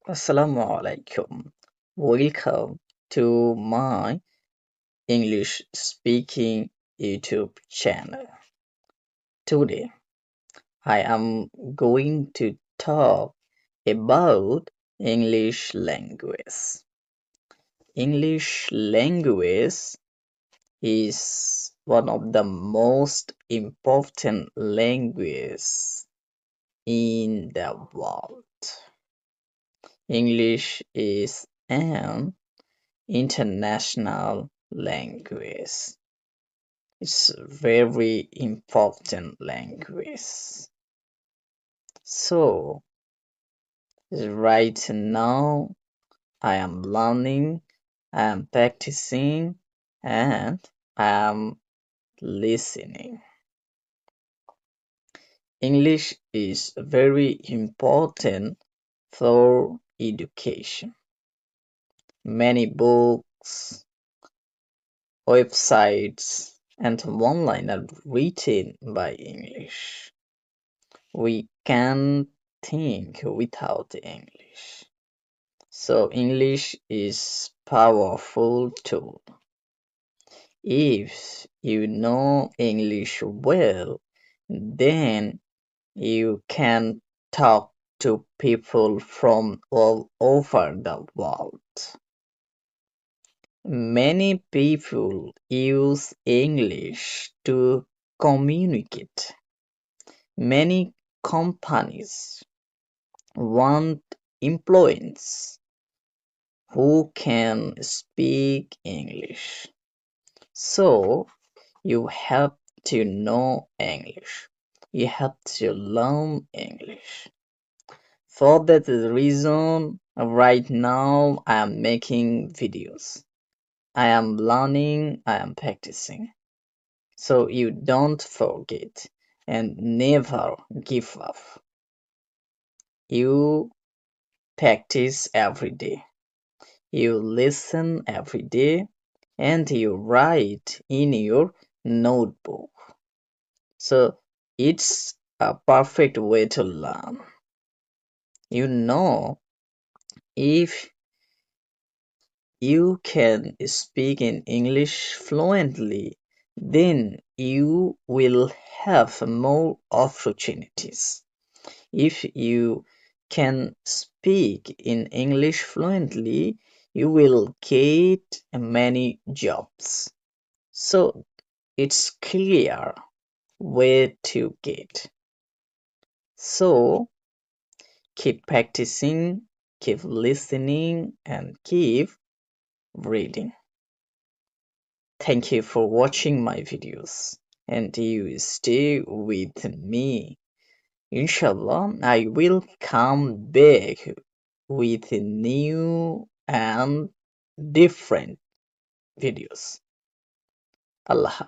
Assalamu alaikum. Welcome to my English speaking YouTube channel. Today I am going to talk about English language. English language is one of the most important languages in the world. English is an international language. It's a very important language. So right now I am learning, I am practicing, and I am listening. English is very important for education. Many books, websites, and online are written by English. We can't think without English. So English is powerful tool. If you know English well, then you can talk to people from all over the world. Many people use English to communicate. Many companies want employees who can speak English. So you have to know English. You have to learn English. For that reason, right now I am making videos. I am learning, I am practicing. So you don't forget and never give up. You practice every day. You listen every day and you write in your notebook. So it's a perfect way to learn. You know, if you can speak in English fluently, then you will have more opportunities. If you can speak in English fluently, you will get many jobs. So it's clear where to get. So keep practicing, keep listening, and keep reading. Thank you for watching my videos, and you stay with me. Inshallah, I will come back with new and different videos. Allah Hafiz.